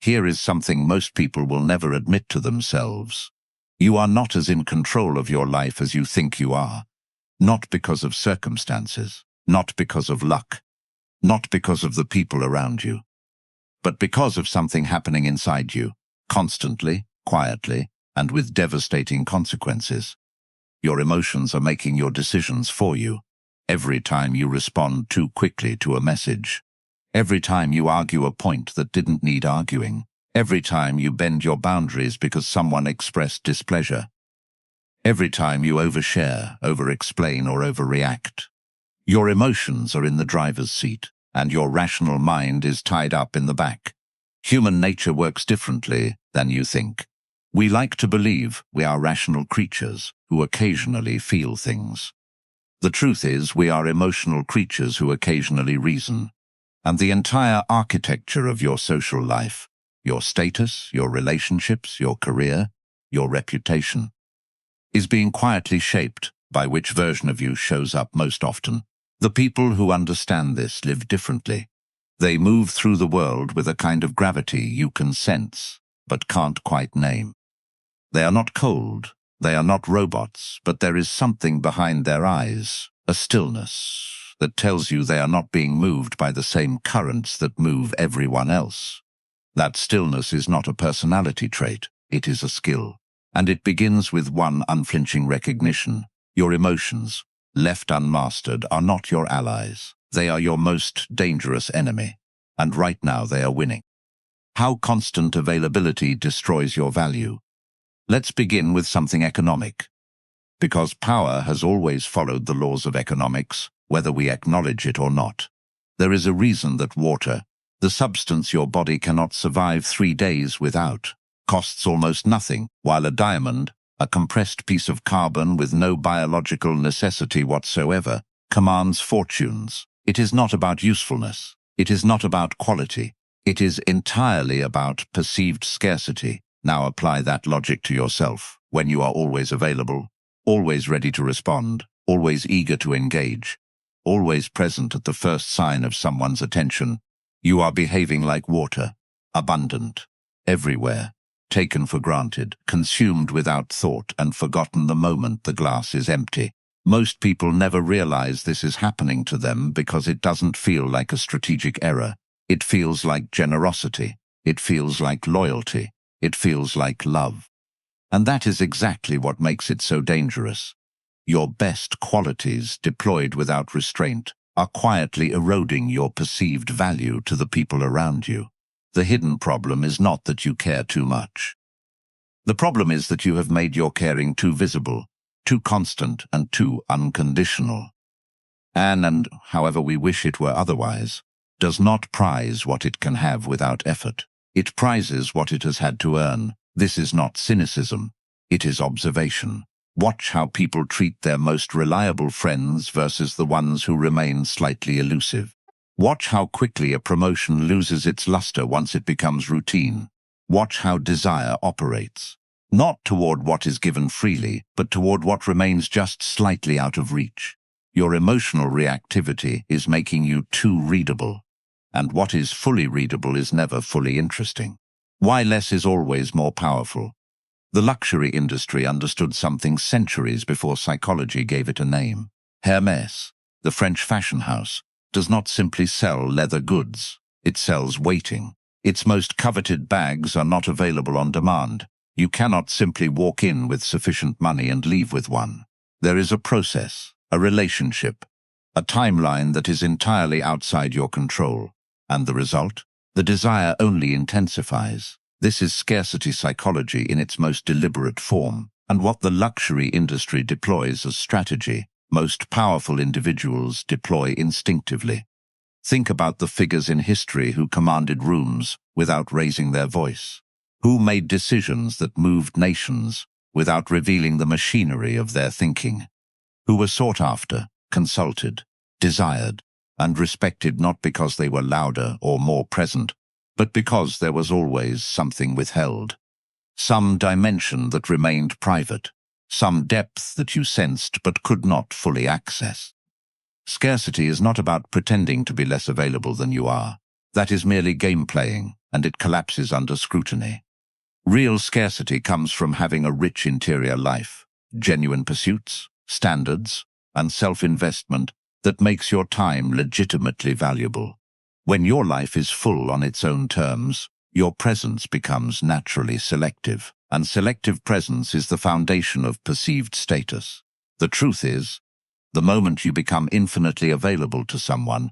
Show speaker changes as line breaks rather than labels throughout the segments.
Here is something most people will never admit to themselves. You are not as in control of your life as you think you are. Not because of circumstances, not because of luck, not because of the people around you, but because of something happening inside you, constantly, quietly, and with devastating consequences. Your emotions are making your decisions for you. Every time you respond too quickly to a message, every time you argue a point that didn't need arguing, every time you bend your boundaries because someone expressed displeasure, every time you overshare, over-explain, or overreact. Your emotions are in the driver's seat, and your rational mind is tied up in the back. Human nature works differently than you think. We like to believe we are rational creatures who occasionally feel things. The truth is, we are emotional creatures who occasionally reason. And the entire architecture of your social life, your status, your relationships, your career, your reputation, is being quietly shaped by which version of you shows up most often. The people who understand this live differently. They move through the world with a kind of gravity you can sense, but can't quite name. They are not cold, they are not robots, but there is something behind their eyes, a stillness that tells you they are not being moved by the same currents that move everyone else. That stillness is not a personality trait, it is a skill. And it begins with one unflinching recognition. Your emotions, left unmastered, are not your allies. They are your most dangerous enemy. And right now they are winning. How constant availability destroys your value. Let's begin with something economic. Because power has always followed the laws of economics, whether we acknowledge it or not. There is a reason that water, the substance your body cannot survive 3 days without, costs almost nothing, while a diamond, a compressed piece of carbon with no biological necessity whatsoever, commands fortunes. It is not about usefulness. It is not about quality. It is entirely about perceived scarcity. Now apply that logic to yourself. When you are always available, always ready to respond, always eager to engage, always present at the first sign of someone's attention, you are behaving like water, abundant, everywhere, taken for granted, consumed without thought, and forgotten the moment the glass is empty. Most people never realize this is happening to them because it doesn't feel like a strategic error. It feels like generosity. It feels like loyalty. It feels like love. And that is exactly what makes it so dangerous. Your best qualities, deployed without restraint, are quietly eroding your perceived value to the people around you. The hidden problem is not that you care too much. The problem is that you have made your caring too visible, too constant, and too unconditional. And however we wish it were otherwise, does not prize what it can have without effort. It prizes what it has had to earn. This is not cynicism. It is observation. Watch how people treat their most reliable friends versus the ones who remain slightly elusive. Watch how quickly a promotion loses its luster once it becomes routine. Watch how desire operates. Not toward what is given freely, but toward what remains just slightly out of reach. Your emotional reactivity is making you too readable. And what is fully readable is never fully interesting. Why less is always more powerful. The luxury industry understood something centuries before psychology gave it a name. Hermès, the French fashion house, does not simply sell leather goods. It sells waiting. Its most coveted bags are not available on demand. You cannot simply walk in with sufficient money and leave with one. There is a process, a relationship, a timeline that is entirely outside your control. And the result? The desire only intensifies. This is scarcity psychology in its most deliberate form, and what the luxury industry deploys as strategy, most powerful individuals deploy instinctively. Think about the figures in history who commanded rooms without raising their voice, who made decisions that moved nations without revealing the machinery of their thinking, who were sought after, consulted, desired, and respected not because they were louder or more present, but because there was always something withheld, some dimension that remained private, some depth that you sensed but could not fully access. Scarcity is not about pretending to be less available than you are. That is merely game playing, and it collapses under scrutiny. Real scarcity comes from having a rich interior life, genuine pursuits, standards, and self-investment that makes your time legitimately valuable. When your life is full on its own terms, your presence becomes naturally selective, and selective presence is the foundation of perceived status. The truth is, the moment you become infinitely available to someone,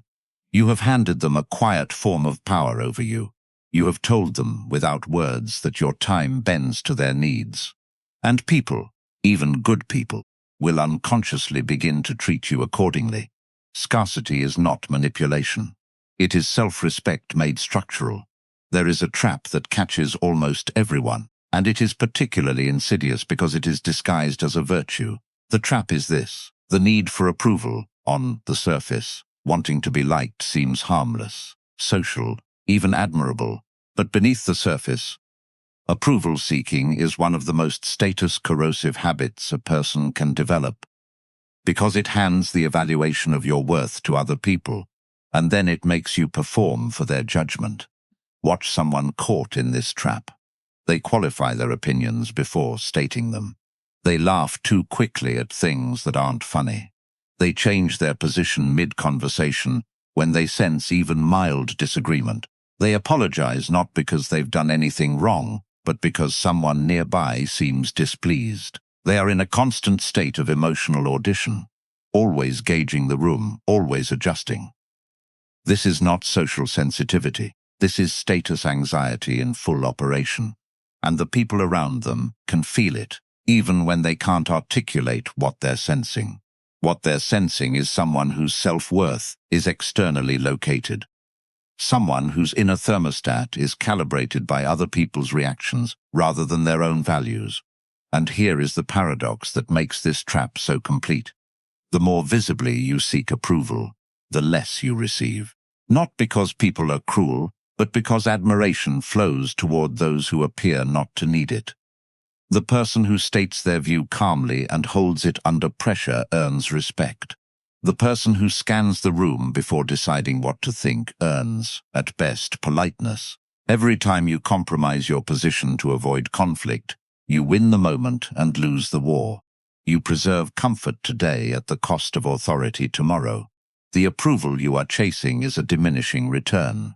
you have handed them a quiet form of power over you. You have told them, without words, that your time bends to their needs. And people, even good people, will unconsciously begin to treat you accordingly. Scarcity is not manipulation. It is self-respect made structural. There is a trap that catches almost everyone, and it is particularly insidious because it is disguised as a virtue. The trap is this: the need for approval. On the surface, wanting to be liked seems harmless, social, even admirable, but beneath the surface, approval-seeking is one of the most status-corrosive habits a person can develop, because it hands the evaluation of your worth to other people, and then it makes you perform for their judgment. Watch someone caught in this trap. They qualify their opinions before stating them. They laugh too quickly at things that aren't funny. They change their position mid-conversation when they sense even mild disagreement. They apologize not because they've done anything wrong, but because someone nearby seems displeased. They are in a constant state of emotional audition, always gauging the room, always adjusting. This is not social sensitivity. This is status anxiety in full operation. And the people around them can feel it, even when they can't articulate what they're sensing. What they're sensing is someone whose self-worth is externally located. Someone whose inner thermostat is calibrated by other people's reactions rather than their own values. And here is the paradox that makes this trap so complete. The more visibly you seek approval, the less you receive. Not because people are cruel, but because admiration flows toward those who appear not to need it. The person who states their view calmly and holds it under pressure earns respect. The person who scans the room before deciding what to think earns, at best, politeness. Every time you compromise your position to avoid conflict, you win the moment and lose the war. You preserve comfort today at the cost of authority tomorrow. The approval you are chasing is a diminishing return.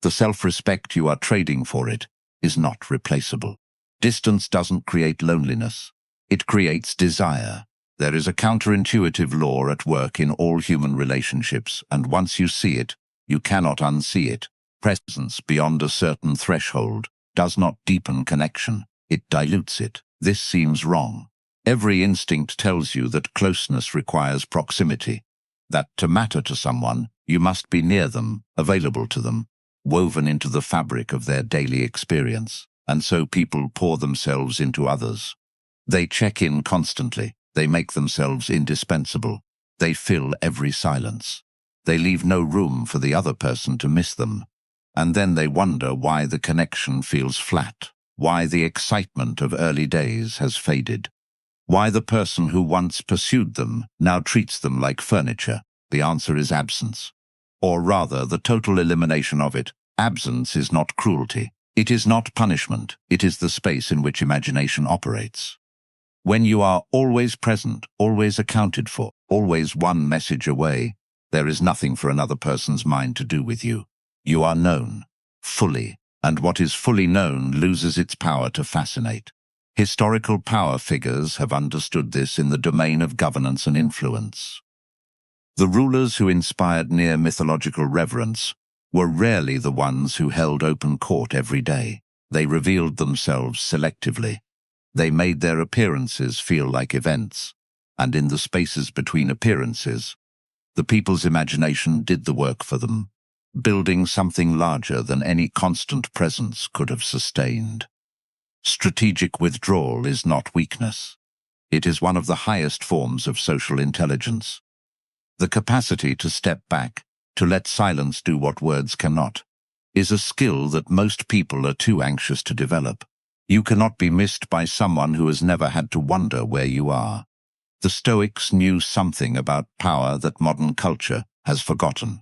The self-respect you are trading for it is not replaceable. Distance doesn't create loneliness. It creates desire. There is a counterintuitive law at work in all human relationships, and once you see it, you cannot unsee it. Presence beyond a certain threshold does not deepen connection. It dilutes it. This seems wrong. Every instinct tells you that closeness requires proximity, that to matter to someone, you must be near them, available to them, woven into the fabric of their daily experience. And so people pour themselves into others. They check in constantly. They make themselves indispensable. They fill every silence. They leave no room for the other person to miss them. And then they wonder why the connection feels flat, why the excitement of early days has faded, why the person who once pursued them now treats them like furniture. The answer is absence. Or rather, the total elimination of it. Absence is not cruelty. It is not punishment. It is the space in which imagination operates. When you are always present, always accounted for, always one message away, there is nothing for another person's mind to do with you. You are known, fully, and what is fully known loses its power to fascinate. Historical power figures have understood this in the domain of governance and influence. The rulers who inspired near mythological reverence were rarely the ones who held open court every day. They revealed themselves selectively. They made their appearances feel like events, and in the spaces between appearances, the people's imagination did the work for them, building something larger than any constant presence could have sustained. Strategic withdrawal is not weakness. It is one of the highest forms of social intelligence. The capacity to step back, to let silence do what words cannot, is a skill that most people are too anxious to develop. You cannot be missed by someone who has never had to wonder where you are. The Stoics knew something about power that modern culture has forgotten.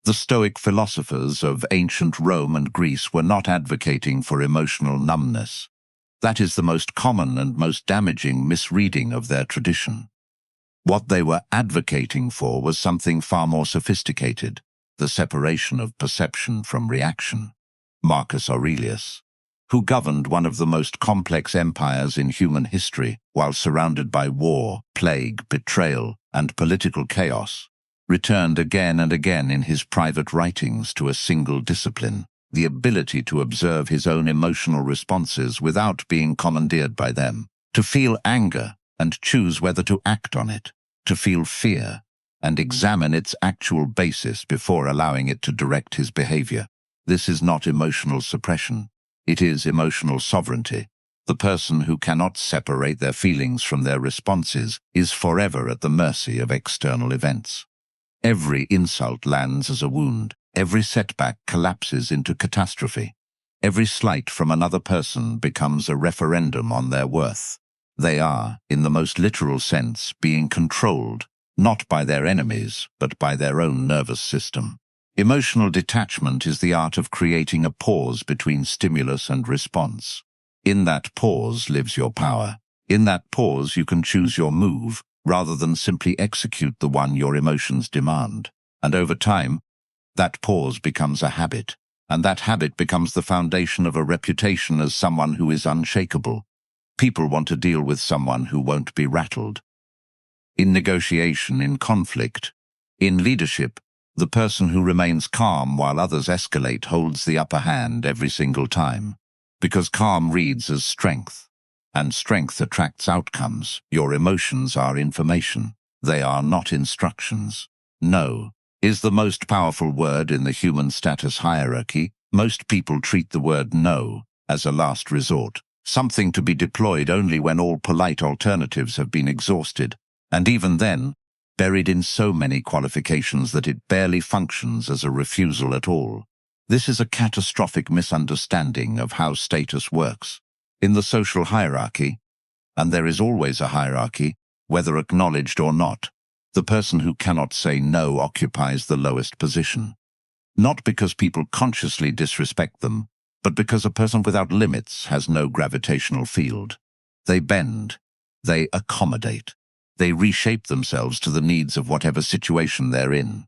The Stoic philosophers of ancient Rome and Greece were not advocating for emotional numbness. That is the most common and most damaging misreading of their tradition. What they were advocating for was something far more sophisticated, the separation of perception from reaction. Marcus Aurelius, who governed one of the most complex empires in human history while surrounded by war, plague, betrayal, and political chaos, returned again and again in his private writings to a single discipline, the ability to observe his own emotional responses without being commandeered by them, to feel anger and choose whether to act on it, to feel fear and examine its actual basis before allowing it to direct his behavior. This is not emotional suppression. It is emotional sovereignty. The person who cannot separate their feelings from their responses is forever at the mercy of external events. Every insult lands as a wound. Every setback collapses into catastrophe. Every slight from another person becomes a referendum on their worth. They are, in the most literal sense, being controlled, not by their enemies, but by their own nervous system. Emotional detachment is the art of creating a pause between stimulus and response. In that pause lives your power. In that pause you can choose your move, rather than simply execute the one your emotions demand. And over time, that pause becomes a habit, and that habit becomes the foundation of a reputation as someone who is unshakable. People want to deal with someone who won't be rattled. In negotiation, in conflict, in leadership, the person who remains calm while others escalate holds the upper hand every single time, because calm reads as strength, and strength attracts outcomes. Your emotions are information. They are not instructions. No is the most powerful word in the human status hierarchy. Most people treat the word no as a last resort, something to be deployed only when all polite alternatives have been exhausted, and even then, buried in so many qualifications that it barely functions as a refusal at all. This is a catastrophic misunderstanding of how status works. In the social hierarchy, and there is always a hierarchy, whether acknowledged or not, the person who cannot say no occupies the lowest position. Not because people consciously disrespect them, but because a person without limits has no gravitational field. They bend, they accommodate, they reshape themselves to the needs of whatever situation they're in.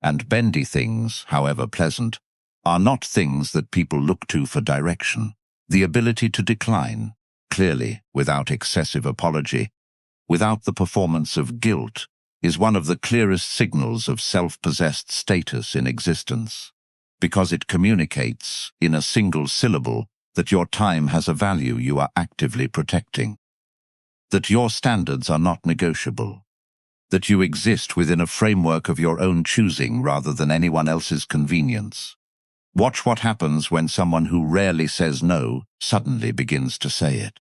And bendy things, however pleasant, are not things that people look to for direction. The ability to decline, clearly, without excessive apology, without the performance of guilt, is one of the clearest signals of self-possessed status in existence, because it communicates, in a single syllable, that your time has a value you are actively protecting, that your standards are not negotiable, that you exist within a framework of your own choosing rather than anyone else's convenience. Watch what happens when someone who rarely says no suddenly begins to say it.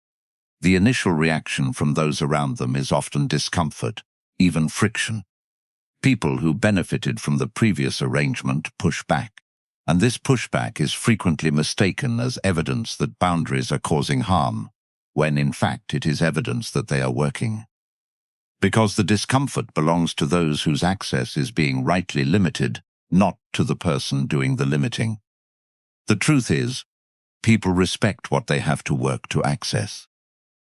The initial reaction from those around them is often discomfort, even friction. People who benefited from the previous arrangement push back, and this pushback is frequently mistaken as evidence that boundaries are causing harm, when in fact it is evidence that they are working. Because the discomfort belongs to those whose access is being rightly limited, not to the person doing the limiting. The truth is, people respect what they have to work to access.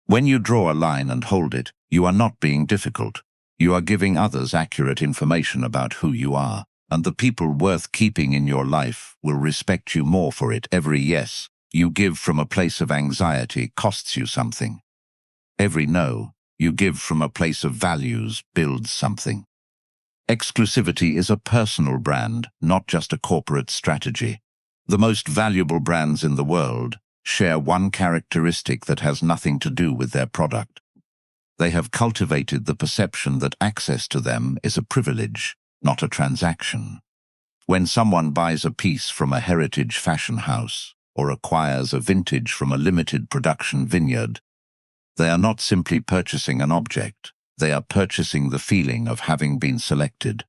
When you draw a line and hold it, you are not being difficult. You are giving others accurate information about who you are, and the people worth keeping in your life will respect you more for it. Every yes you give from a place of anxiety costs you something. Every no you give from a place of values builds something. Exclusivity is a personal brand, not just a corporate strategy. The most valuable brands in the world share one characteristic that has nothing to do with their product. They have cultivated the perception that access to them is a privilege, not a transaction. When someone buys a piece from a heritage fashion house or acquires a vintage from a limited production vineyard, they are not simply purchasing an object. They are purchasing the feeling of having been selected,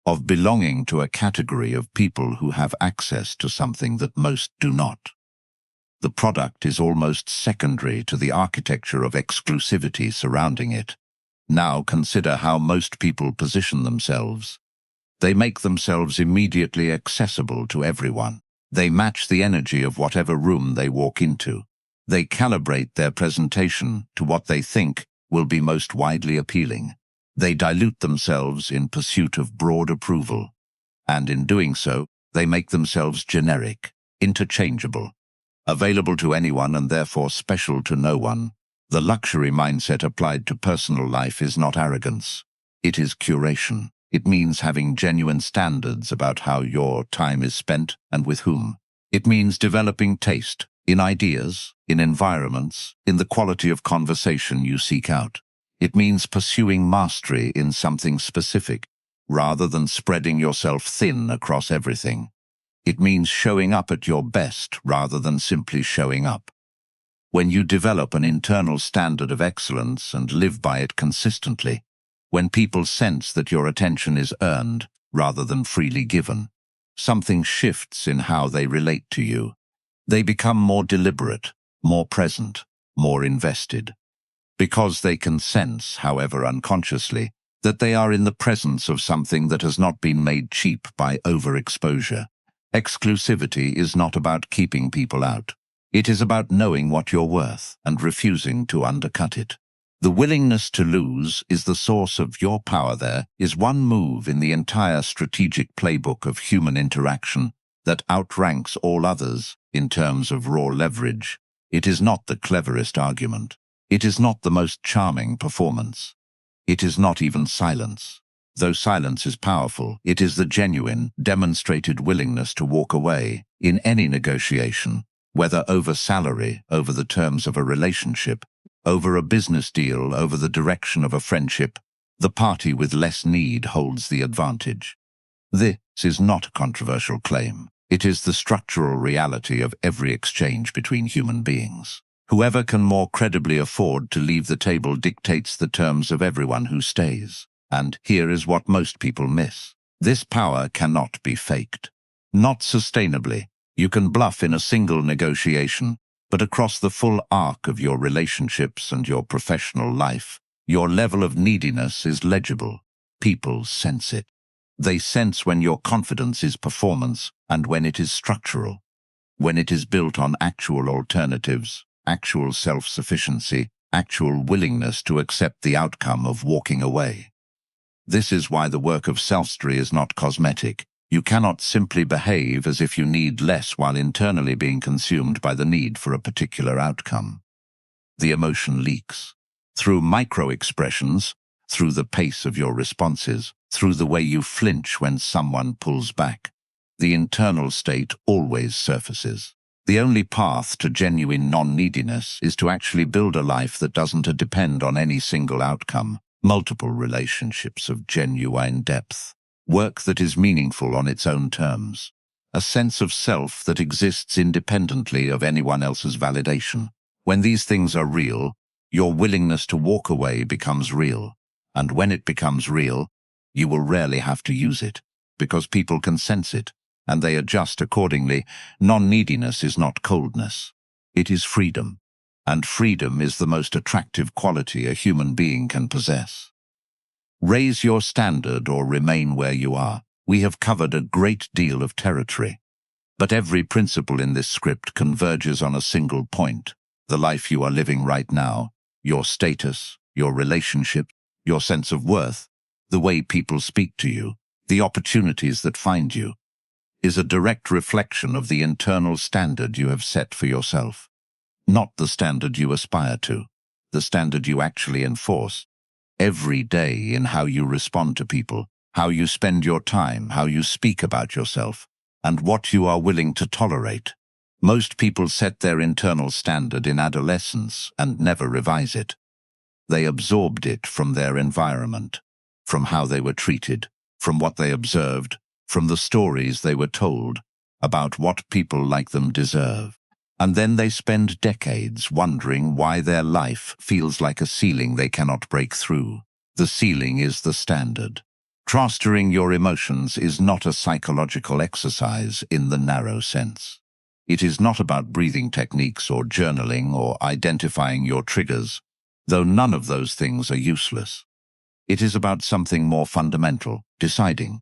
of belonging to a category of people who have access to something that most do not. The product is almost secondary to the architecture of exclusivity surrounding it. Now consider how most people position themselves. They make themselves immediately accessible to everyone. They match the energy of whatever room they walk into. They calibrate their presentation to what they think will be most widely appealing. They dilute themselves in pursuit of broad approval, and in doing so, they make themselves generic, interchangeable, available to anyone and therefore special to no one. The luxury mindset applied to personal life is not arrogance. It is curation. It means having genuine standards about how your time is spent and with whom. It means developing taste in ideas, in environments, in the quality of conversation you seek out. It means pursuing mastery in something specific, rather than spreading yourself thin across everything. It means showing up at your best rather than simply showing up. When you develop an internal standard of excellence and live by it consistently, when people sense that your attention is earned rather than freely given, something shifts in how they relate to you. They become more deliberate, more present, more invested. Because they can sense, however unconsciously, that they are in the presence of something that has not been made cheap by overexposure. Exclusivity is not about keeping people out. It is about knowing what you're worth and refusing to undercut it. The willingness to lose is the source of your power. There is one move in the entire strategic playbook of human interaction that outranks all others in terms of raw leverage. It is not the cleverest argument. It is not the most charming performance. It is not even silence. Though silence is powerful, it is the genuine, demonstrated willingness to walk away in any negotiation, whether over salary, over the terms of a relationship, over a business deal, over the direction of a friendship. The party with less need holds the advantage. This is not a controversial claim. It is the structural reality of every exchange between human beings. Whoever can more credibly afford to leave the table dictates the terms of everyone who stays. And here is what most people miss. This power cannot be faked. Not sustainably. You can bluff in a single negotiation, but across the full arc of your relationships and your professional life, your level of neediness is legible. People sense it. They sense when your confidence is performance and when it is structural, when it is built on actual alternatives, actual self-sufficiency, actual willingness to accept the outcome of walking away. This is why the work of self-mastery is not cosmetic. You cannot simply behave as if you need less while internally being consumed by the need for a particular outcome. The emotion leaks. Through micro-expressions, through the pace of your responses, through the way you flinch when someone pulls back. The internal state always surfaces. The only path to genuine non-neediness is to actually build a life that doesn't depend on any single outcome, multiple relationships of genuine depth, work that is meaningful on its own terms, a sense of self that exists independently of anyone else's validation. When these things are real, your willingness to walk away becomes real, and when it becomes real, you will rarely have to use it, because people can sense it, and they adjust accordingly. Non-neediness is not coldness. It is freedom, and freedom is the most attractive quality a human being can possess. Raise your standard or remain where you are. We have covered a great deal of territory, but every principle in this script converges on a single point: the life you are living right now, your status, your relationship, your sense of worth, the way people speak to you, the opportunities that find you, is a direct reflection of the internal standard you have set for yourself. Not the standard you aspire to, the standard you actually enforce every day in how you respond to people, how you spend your time, how you speak about yourself, and what you are willing to tolerate. Most people set their internal standard in adolescence and never revise it. They absorbed it from their environment, from how they were treated, from what they observed, from the stories they were told about what people like them deserve. And then they spend decades wondering why their life feels like a ceiling they cannot break through. The ceiling is the standard. Mastering your emotions is not a psychological exercise in the narrow sense. It is not about breathing techniques or journaling or identifying your triggers, though none of those things are useless. It is about something more fundamental: deciding.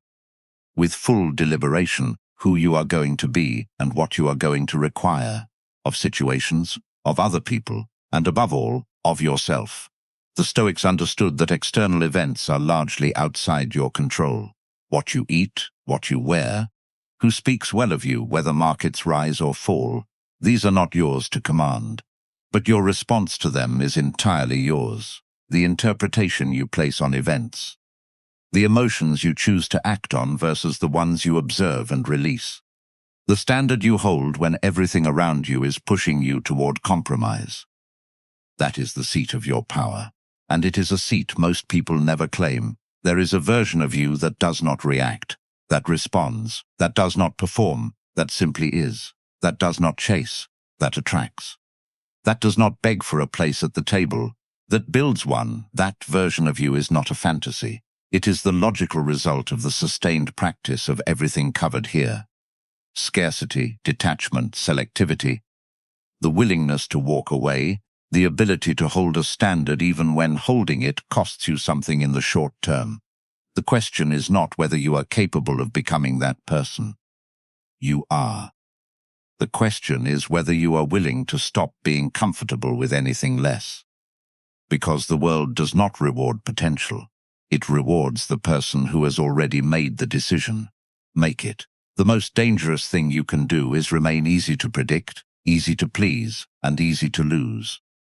with full deliberation, who you are going to be and what you are going to require, of situations, of other people, and above all, of yourself. The Stoics understood that external events are largely outside your control. What you eat, what you wear, who speaks well of you, whether markets rise or fall, these are not yours to command. But your response to them is entirely yours. The interpretation you place on events, the emotions you choose to act on versus the ones you observe and release, the standard you hold when everything around you is pushing you toward compromise. That is the seat of your power, and it is a seat most people never claim. There is a version of you that does not react, that responds, that does not perform, that simply is, that does not chase, that attracts, that does not beg for a place at the table, that builds one. That version of you is not a fantasy. It is the logical result of the sustained practice of everything covered here. Scarcity, detachment, selectivity, the willingness to walk away, the ability to hold a standard even when holding it costs you something in the short term. The question is not whether you are capable of becoming that person. You are. The question is whether you are willing to stop being comfortable with anything less. Because the world does not reward potential. It rewards the person who has already made the decision. Make it. The most dangerous thing you can do is remain easy to predict, easy to please, and easy to lose.